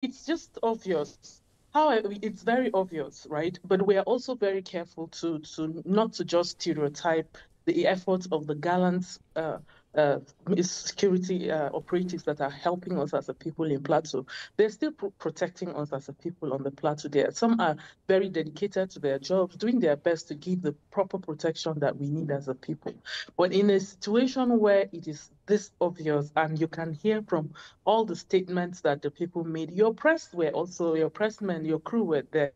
it's just obvious. It's very obvious, right? But we are also very careful to not to just stereotype the efforts of the gallant uh, security operatives that are helping us as a people in Plateau. They're still protecting us as a people on the Plateau. There, some are very dedicated to their jobs, doing their best to give the proper protection that we need as a people. But in a situation where it is this obvious, and you can hear from all the statements that the people made. Your press were also, your pressmen, your crew were there,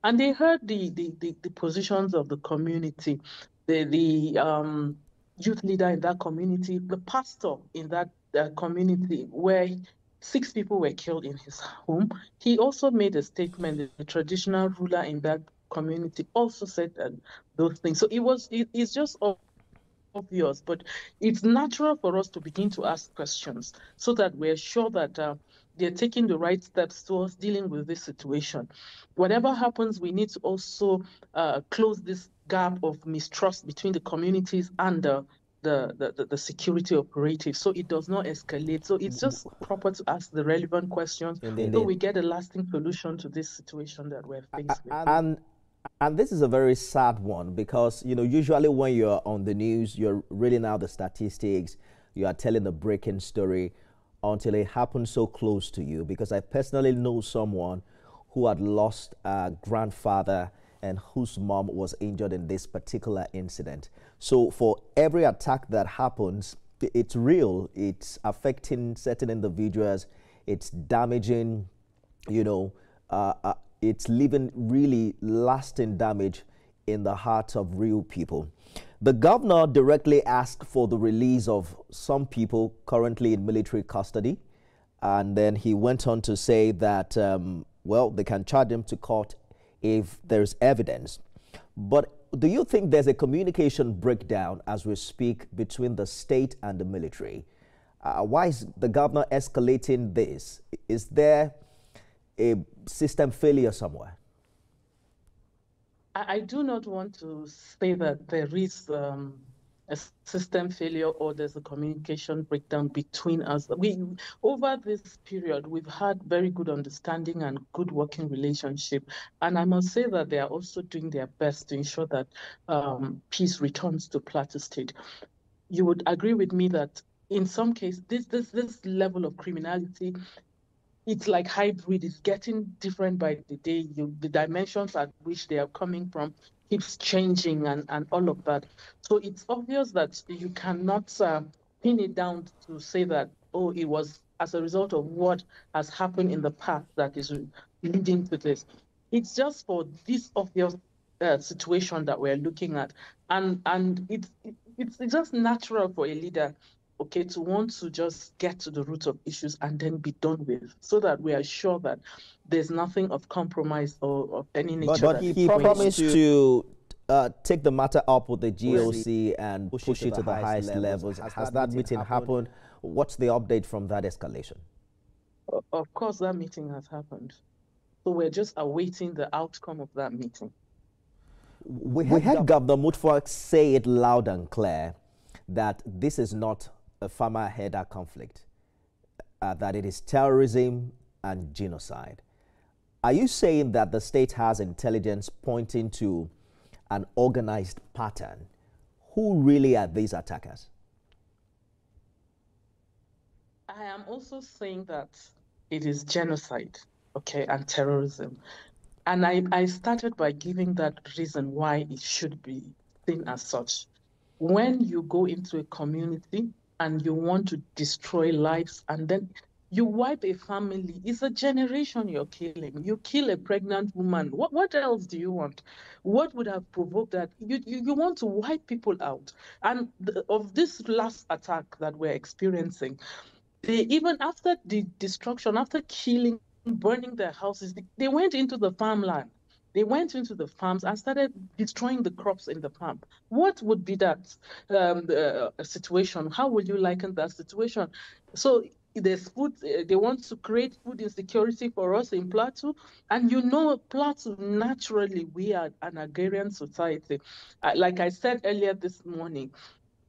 and they heard the positions of the community, the youth leader in that community, the pastor in that community, where 6 people were killed in his home. He also made a statement. The traditional ruler in that community also said those things. So it's just obvious, but it's natural for us to begin to ask questions so that we're sure that they're taking the right steps towards dealing with this situation. Whatever happens, we need to also close this gap of mistrust between the communities and the security operatives so it does not escalate. So it's just proper to ask the relevant questions so Indeed. we get a lasting solution to this situation that we're faced with. And this is a very sad one because usually when you're on the news, you're reading out the statistics, you are telling the breaking story until it happens so close to you. Because I personally know someone who had lost a grandfather and whose mom was injured in this particular incident. So for every attack that happens, it's real. It's affecting certain individuals. It's damaging, you know, it's leaving really lasting damage in the hearts of real people. The governor directly asked for the release of some people currently in military custody. And then he went on to say that, well, they can charge them to court if there's evidence. But do you think there's a communication breakdown as we speak between the state and the military? Why is the governor escalating this? Is there a system failure somewhere? I do not want to say that there is a system failure or there's a communication breakdown between us. Over this period, we've had very good understanding and good working relationship. And I must say that they are also doing their best to ensure that peace returns to Plateau State. You would agree with me that in some cases, this level of criminality, it's like hybrid. It's getting different by the day. The dimensions at which they are coming from keeps changing and all of that. So it's obvious that you cannot pin it down to say that, oh, it was as a result of what has happened in the past that is leading to this. It's just for this obvious situation that we're looking at. And it's just natural for a leader, okay, to want to just get to the root of issues and then be done with, so that we are sure that there's nothing of compromise or of any nature But that he is going on. promised to take the matter up with the GOC and push it to the highest levels. Has that meeting happened? What's the update from that escalation? Of course, that meeting has happened. So we're just awaiting the outcome of that meeting. We heard Governor Mutfwang say it loud and clear that this is not a farmer-herder conflict, that it is terrorism and genocide. Are you saying that the state has intelligence pointing to an organized pattern? Who really are these attackers? I am also saying that it is genocide, okay, and terrorism. And I started by giving that reason why it should be seen as such. When you go into a community and you want to destroy lives and then you wipe a family, it's a generation you're killing. You kill a pregnant woman. What else do you want? What would have provoked that? You want to wipe people out. And of this last attack that we're experiencing, they even after the destruction, after killing, burning their houses, they went into the farmland. They went into the farms and started destroying the crops in the farm. What would be that situation? How would you liken that situation? So there's food, they want to create food insecurity for us in Plateau. And Plateau, naturally, we are an agrarian society. Like I said earlier this morning,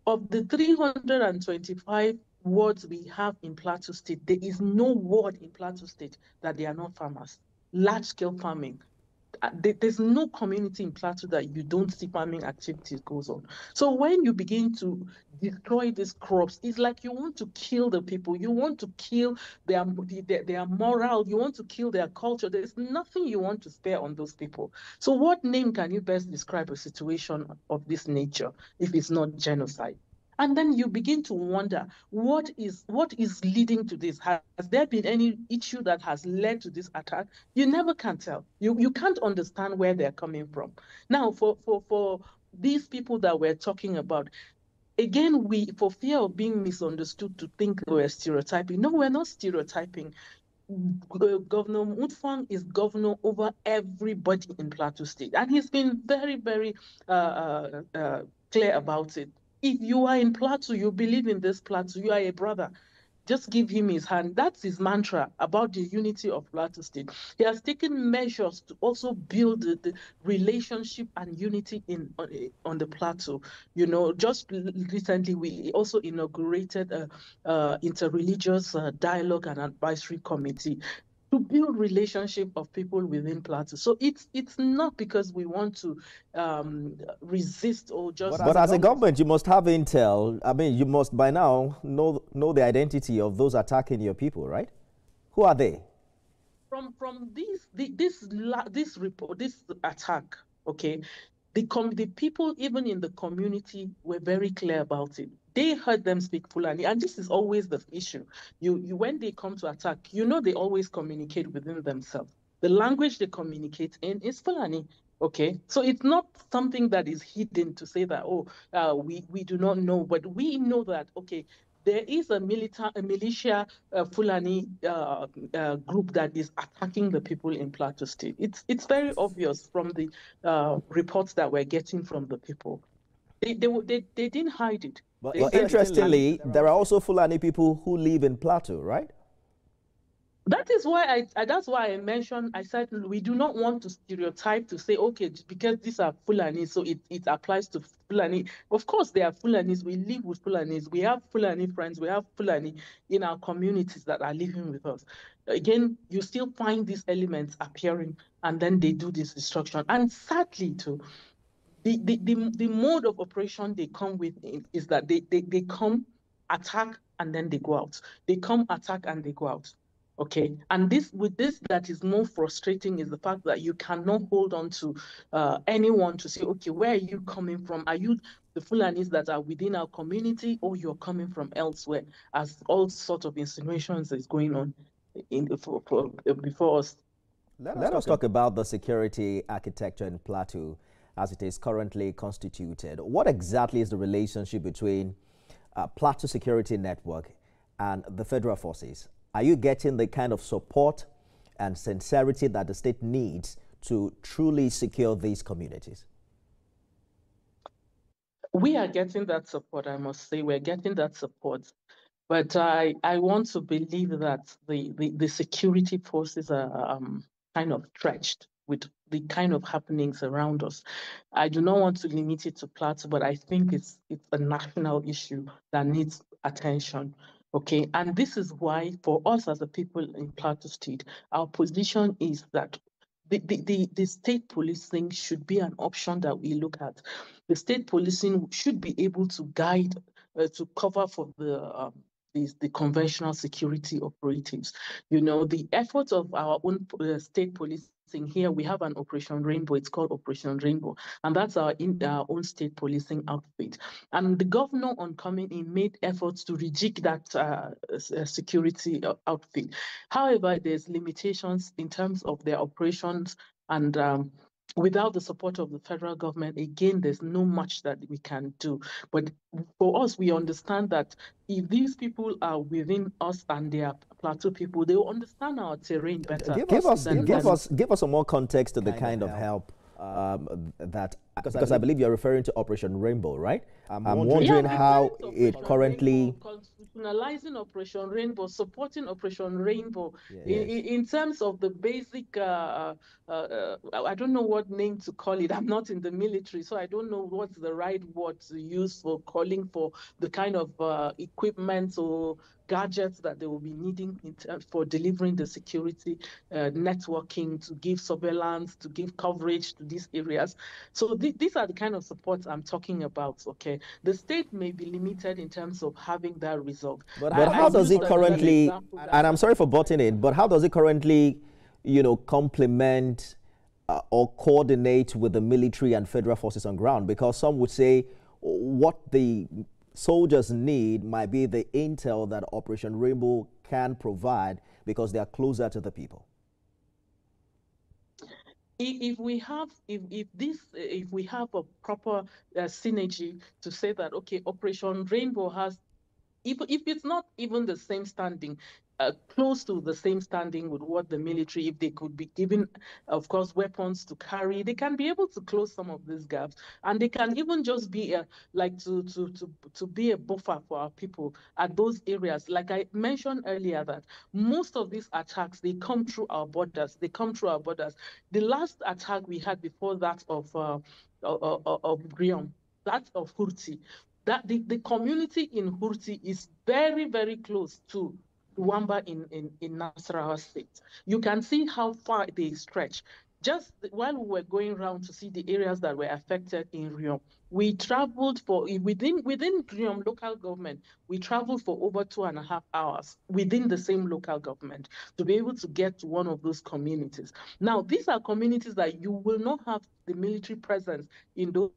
of the 325 wards we have in Plateau State, there is no ward in Plateau State that they are not farmers. Large-scale farming. There's no community in Plateau that you don't see farming activities goes on. So when you begin to destroy these crops, it's like you want to kill the people. You want to kill their moral. You want to kill their culture. There's nothing you want to spare on those people. So what name can you best describe a situation of this nature if it's not genocide? And then you begin to wonder what is leading to this. Has there been any issue that has led to this attack? You never can tell. You can't understand where they're coming from. Now, for these people that we're talking about, again, we, for fear of being misunderstood, to think we're stereotyping. No, we're not stereotyping. Governor Mutfang is governor over everybody in Plateau State, and he's been very, very clear about it. If you are in Plateau, you believe in this Plateau, you are a brother. Just give him his hand. That's his mantra about the unity of Plateau State. He has taken measures to also build the relationship and unity on the plateau. You know, just recently we also inaugurated a interreligious dialogue and advisory committee to build relationship of people within Plateau. So it's not because we want to resist or just. But as a government, you must have intel. I mean, you must by now know the identity of those attacking your people, right? Who are they? From this report, this attack, okay, the people even in the community were very clear about it. They heard them speak Fulani, and this is always the issue. You when they come to attack, you know they always communicate within themselves. The language they communicate in is Fulani. Okay, so it's not something that is hidden to say that, oh, we do not know, but we know that, okay, there is a militia Fulani group that is attacking the people in Plateau State. It's very obvious from the reports that we're getting from the people. They didn't hide it. But interestingly, there are also Fulani people who live in Plateau, right? That is why that's why I mentioned, I said we do not want to stereotype to say, okay, because these are Fulani, so it applies to Fulani. Of course, they are Fulanis. We live with Fulanis. We have Fulani friends. We have Fulani in our communities that are living with us. Again, you still find these elements appearing, and then they do this destruction. And sadly, too, the mode of operation they come with is that they come, attack, and then they go out. They come, attack, and they go out. Okay, and this that is more frustrating is the fact that you cannot hold on to anyone to say, okay, where are you coming from? Are you the Fulanis that are within our community, or you're coming from elsewhere? As all sorts of insinuations is going on before us. Let us talk about the security architecture in Plateau as it is currently constituted. What exactly is the relationship between Plateau Security Network and the federal forces? Are you getting the kind of support and sincerity that the state needs to truly secure these communities? We are getting that support, I must say. We're getting that support. But I want to believe that the security forces are kind of stretched with the kind of happenings around us. I do not want to limit it to Plateau, but I think it's a national issue that needs attention. Okay, and this is why for us as a people in Plateau State, our position is that the state policing should be an option that we look at. The state policing should be able to guide, to cover for the conventional security operatives. You know, the efforts of our own state policing here, we have an Operation Rainbow. It's called Operation Rainbow, and that's our own state policing outfit. And the governor, on coming in, made efforts to rejig that security outfit. However, there's limitations in terms of their operations, and without the support of the federal government, again, there's no much that we can do. But for us, we understand that if these people are within us and they are Plateau people, they will understand our terrain better. Give us some more context to the kind of help that Because I believe you're referring to Operation Rainbow, right? I'm Yeah, wondering how referring to it Operation Rainbow, currently. constitutionalizing Operation Rainbow, supporting Operation Rainbow Yes. in terms of the basic, I don't know what name to call it. I'm not in the military, so I don't know what's the right word to use for calling for the kind of equipment or gadgets that they will be needing for delivering the security networking, to give surveillance, to give coverage to these areas. So these are the kind of supports I'm talking about, okay? The state may be limited in terms of having that result. But I how does used it another currently, example and that I'm sorry for butting in, but how does it currently, complement or coordinate with the military and federal forces on ground? Because some would say what the soldiers need might be the intel that Operation Rainbow can provide because they are closer to the people. if we have if we have a proper synergy to say that, okay, Operation Rainbow has, if it's not even the same standing, close to the same standing with what the military, if they could be given, of course, weapons to carry, they can be able to close some of these gaps, and they can even just be like to be a buffer for our people at those areas. Like I mentioned earlier, that most of these attacks, they come through our borders. They come through our borders. The last attack we had before that of Griom, that of Hurti, that the community in Hurti is very, very close to Luamba in Nasarawa State. You can see how far they stretch. Just while we were going around to see the areas that were affected in Riom, we traveled for within Riom local government. We traveled for over 2.5 hours within the same local government to be able to get to one of those communities. Now, these are communities that you will not have the military presence in those.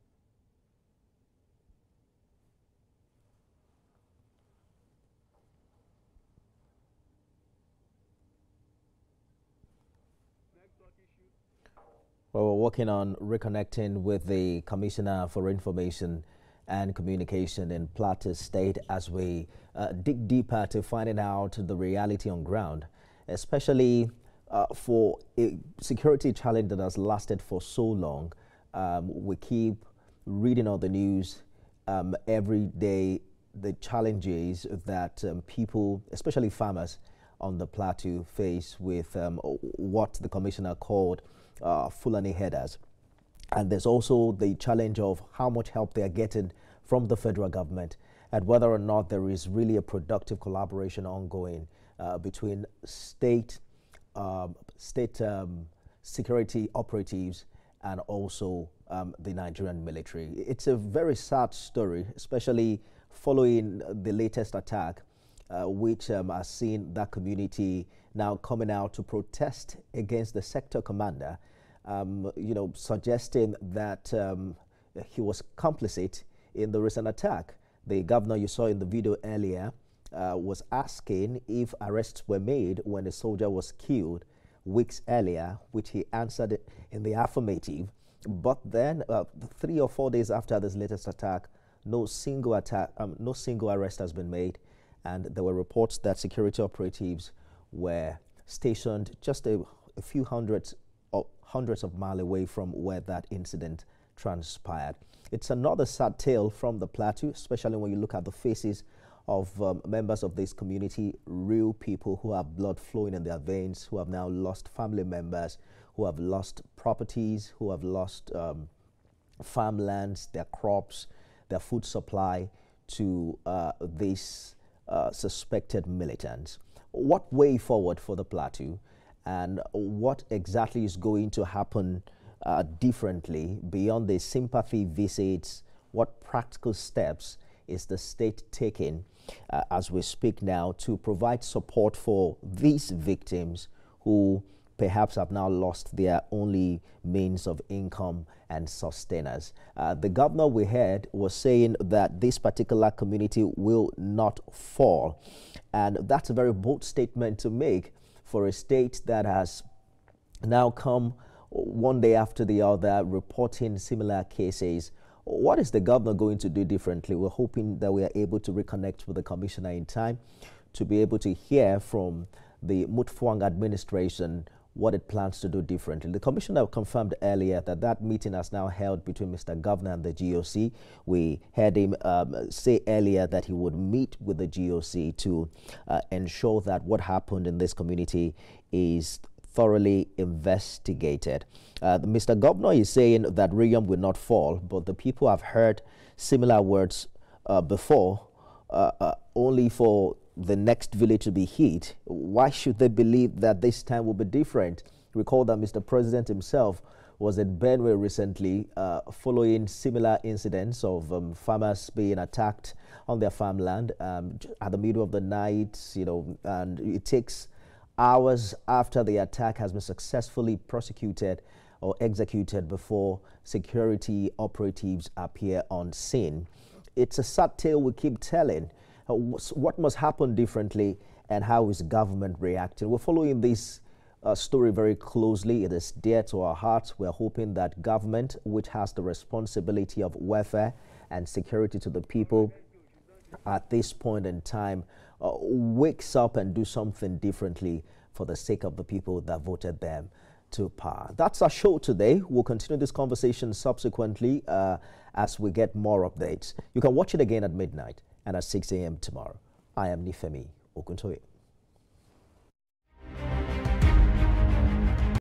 Well, we're working on reconnecting with the Commissioner for Information and Communication in Plateau State as we dig deeper to finding out the reality on ground, especially for a security challenge that has lasted for so long. We keep reading on the news every day the challenges that people, especially farmers on the plateau, face with what the commissioner called Fulani headers. And there's also the challenge of how much help they are getting from the federal government and whether or not there is really a productive collaboration ongoing between state security operatives and also the Nigerian military. It's a very sad story, especially following the latest attack, which has seen that community now coming out to protest against the sector commander, suggesting that he was complicit in the recent attack. The governor you saw in the video earlier was asking if arrests were made when a soldier was killed weeks earlier, which he answered in the affirmative. But then 3 or 4 days after this latest attack, no single arrest has been made. And there were reports that security operatives were stationed just a few hundreds of miles away from where that incident transpired. It's another sad tale from the plateau, especially when you look at the faces of members of this community, real people who have blood flowing in their veins, who have now lost family members, who have lost properties, who have lost farmlands, their crops, their food supply to these suspected militants. What way forward for the plateau, and what exactly is going to happen differently beyond the sympathy visits? What practical steps is the state taking as we speak now to provide support for these victims who perhaps have now lost their only means of income and sustenance? The governor we heard was saying that this particular community will not fall. And that's a very bold statement to make for a state that has now come one day after the other reporting similar cases. What is the governor going to do differently? We're hoping that we are able to reconnect with the commissioner in time to be able to hear from the Mutfwang administration what it plans to do differently. The commissioner confirmed earlier that that meeting has now held between Mr. Governor and the GOC. We heard him say earlier that he would meet with the GOC to ensure that what happened in this community is thoroughly investigated. Mr. Governor is saying that Riyam will not fall, but the people have heard similar words before, only for the next village to be hit. Why should they believe that this time will be different? Recall that Mr. President himself was in Benue recently following similar incidents of farmers being attacked on their farmland at the middle of the night, and it takes hours after the attack has been successfully prosecuted or executed before security operatives appear on scene. It's a sad tale we keep telling. What must happen differently, and how is government reacting? We're following this story very closely. It is dear to our hearts. We're hoping that government, which has the responsibility of welfare and security to the people at this point in time, wakes up and do something differently for the sake of the people that voted them to power. That's our show today. We'll continue this conversation subsequently as we get more updates. You can watch it again at midnight and at 6 a.m. tomorrow. I am Nifemi Okuntoye.